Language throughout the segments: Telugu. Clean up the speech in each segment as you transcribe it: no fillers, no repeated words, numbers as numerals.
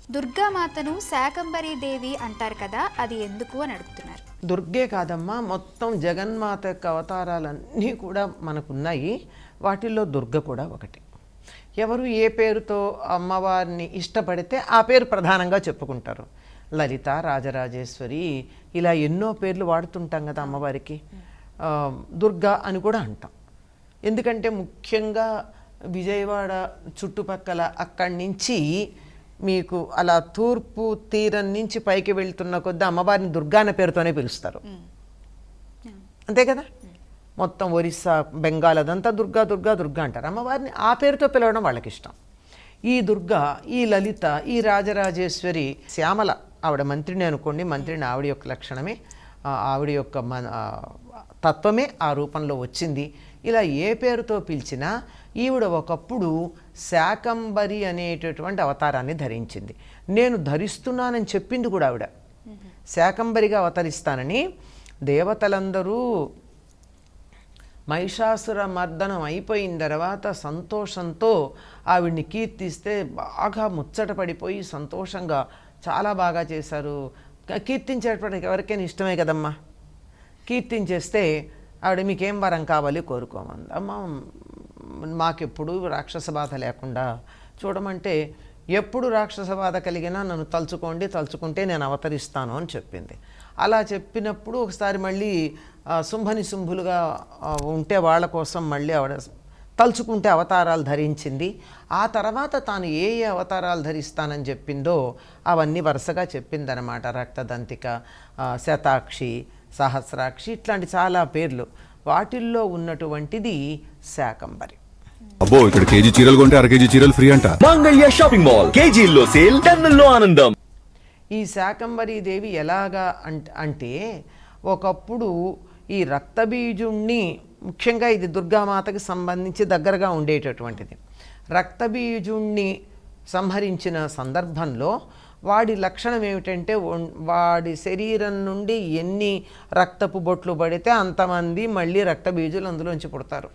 దుర్గామాతను శాకంబరీ దేవి అంటారు కదా, అది ఎందుకు అని అడుగుతున్నారు. దుర్గే కాదమ్మా, మొత్తం జగన్మాత యొక్క అవతారాలన్నీ కూడా మనకున్నాయి. వాటిల్లో దుర్గ కూడా ఒకటి. ఎవరు ఏ పేరుతో అమ్మవారిని ఇష్టపడితే ఆ పేరు ప్రధానంగా చెప్పుకుంటారు. లలిత, రాజరాజేశ్వరి, ఇలా ఎన్నో పేర్లు వాడుతుంటాం కదా అమ్మవారికి. దుర్గా అని కూడా అంటాం. ఎందుకంటే ముఖ్యంగా విజయవాడ చుట్టుపక్కల అక్కడి నుంచి మీకు అలా తూర్పు తీరం నుంచి పైకి వెళ్తున్న కొద్దీ అమ్మవారిని దుర్గా అనే పేరుతోనే పిలుస్తారు. అంతే కదా. మొత్తం ఒరిస్సా, బెంగాల్ అదంతా దుర్గా దుర్గా దుర్గా అంటారు. అమ్మవారిని ఆ పేరుతో పిలవడం వాళ్ళకి ఇష్టం. ఈ దుర్గా, ఈ లలిత, ఈ రాజరాజేశ్వరి, శ్యామల ఆవిడ మంత్రిని అనుకోండి. మంత్రిని ఆవిడ యొక్క లక్షణమే, ఆవిడ యొక్క తత్వమే ఆ రూపంలో వచ్చింది. ఇలా ఏ పేరుతో పిలిచినా ఈవిడ ఒకప్పుడు శాకంబరి అనేటటువంటి అవతారాన్ని ధరించింది. నేను ధరిస్తున్నానని చెప్పింది కూడా ఆవిడ. శాకంబరిగా అవతరిస్తానని దేవతలందరూ మహిషాసుర మర్దనం అయిపోయిన తర్వాత సంతోషంతో ఆవిడ్ని కీర్తిస్తే బాగా ముచ్చట పడిపోయి సంతోషంగా చాలా బాగా చేశారు. కీర్తించేటప్పటికి ఎవరికైనా ఇష్టమే కదమ్మా. కీర్తించేస్తే ఆవిడ మీకేం వరం కావాలి కోరుకోమంది. అమ్మ మాకెప్పుడు రాక్షస బాధ లేకుండా చూడమంటే, ఎప్పుడు రాక్షస బాధ కలిగినా నన్ను తలుచుకోండి, తలుచుకుంటే నేను అవతరిస్తాను అని చెప్పింది. అలా చెప్పినప్పుడు ఒకసారి మళ్ళీ శుంభులుగా ఉంటే వాళ్ళ కోసం మళ్ళీ ఆవిడ తలుచుకుంటే అవతారాలు ధరించింది. ఆ తర్వాత తాను ఏ ఏ అవతారాలు ధరిస్తానని చెప్పిందో అవన్నీ వరుసగా చెప్పిందనమాట. రక్తదంతిక, శతాక్షి, సహస్రాక్షి, ఇట్లాంటి చాలా పేర్లు. వాటిల్లో ఉన్నటువంటిది శాకంబరి. అబ్బో, ఇక్కడ కేజీ చీరలు కొంటే అర కేజీ చీరలు ఫ్రీ అంట. మంగళ్య షాపింగ్ మాల్, కేజీల్లో సేల్, టన్నుల్లో ఆనందం. ఈ శాకంబరీ దేవి ఎలాగా అంటే ఒకప్పుడు ఈ రక్తబీజుణ్ణి, ముఖ్యంగా ఇది దుర్గామాతకి సంబంధించి దగ్గరగా ఉండేటటువంటిది. రక్తబీజుణ్ణి సంహరించిన సందర్భంలో వాడి లక్షణం ఏమిటంటే, వాడి శరీరం నుండి ఎన్ని రక్తపు బొట్లు పడితే అంతమంది మళ్ళీ రక్తబీజులు అందులోంచి పుడతారు.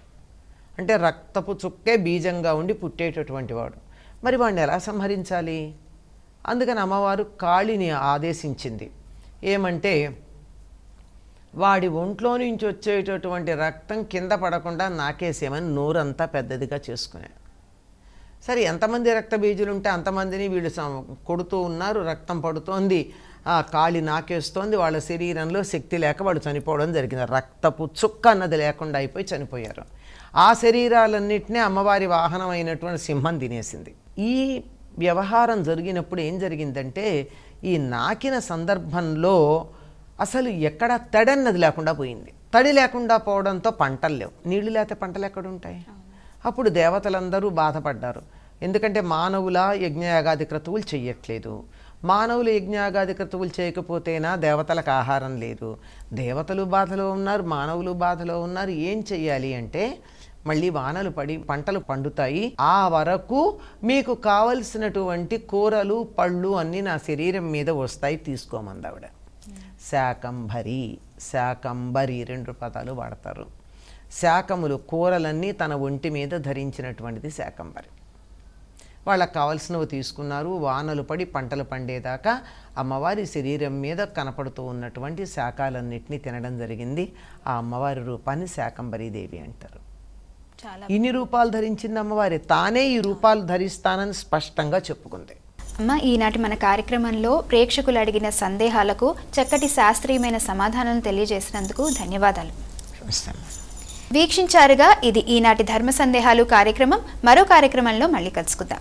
అంటే రక్తపు చుక్కే బీజంగా ఉండి పుట్టేటటువంటి వాడు. మరి వాడిని ఎలా సంహరించాలి? అందుకని అమ్మవారు కాళిని ఆదేశించింది. ఏమంటే, వాడి ఒంట్లో నుంచి వచ్చేటటువంటి రక్తం కింద పడకుండా నాకేసేమని నోరంతా పెద్దదిగా చేసుకునే. సరే, ఎంతమంది రక్తబీజులు ఉంటే అంతమందిని వీళ్ళు కొడుతూ ఉన్నారు, రక్తం పడుతోంది, కాళి నాకేస్తోంది. వాళ్ళ శరీరంలో శక్తి లేక వాళ్ళు చనిపోవడం జరిగింది. రక్తపు చుక్క అన్నది లేకుండా అయిపోయి చనిపోయారు. ఆ శరీరాలన్నింటినీ అమ్మవారి వాహనం అయినటువంటి సింహం తినేసింది. ఈ వ్యవహారం జరిగినప్పుడు ఏం జరిగిందంటే, ఈ నాకిన సందర్భంలో అసలు ఎక్కడ తడి అన్నది లేకుండా పోయింది. తడి లేకుండా పోవడంతో పంటలు లేవు. నీళ్లు లేకపోతే పంటలు ఎక్కడుంటాయి? అప్పుడు దేవతలందరూ బాధపడ్డారు. ఎందుకంటే మానవుల యజ్ఞయాగాది క్రతువులు చెయ్యట్లేదు. మానవులు యజ్ఞయాగాది క్రతువులు చేయకపోతేనా దేవతలకు ఆహారం లేదు. దేవతలు బాధలో ఉన్నారు, మానవులు బాధలో ఉన్నారు. ఏం చెయ్యాలి అంటే, మళ్ళీ వానలు పడి పంటలు పండుతాయి. ఆ వరకు మీకు కావలసినటువంటి కూరలు, పళ్ళు అన్నీ నా శరీరం మీద వస్తాయి, తీసుకోమంది ఆవిడ. శాకంభరి, శాకంబరి 2 పదాలు వాడతారు. శాకములు, కూరలన్నీ తన ఒంటి మీద ధరించినటువంటిది శాకంబరి. వాళ్ళకు కావలసినవి తీసుకున్నారు. వానలు పడి పంటలు పండేదాకా అమ్మవారి శరీరం మీద కనపడుతూ ఉన్నటువంటి శాకాలన్నింటినీ తినడం జరిగింది. ఆ అమ్మవారి రూపాన్ని శాకంబరీదేవి అంటారు. ఇన్ని రూపాలు ధరించింది అమ్మవారి. తానే ఈ రూపాలు ధరిస్తానని స్పష్టంగా చెప్పుకుంది. అమ్మ, ఈనాటి మన కార్యక్రమంలో ప్రేక్షకులు అడిగిన సందేహాలకు చక్కటి శాస్త్రీయమైన సమాధానాలను తెలియజేసినందుకు ధన్యవాదాలు. వీక్షించారుగా, ఇది ఈనాటి ధర్మ సందేహాలు కార్యక్రమం. మరో కార్యక్రమంలో మళ్ళీ కలుసుకుందాం.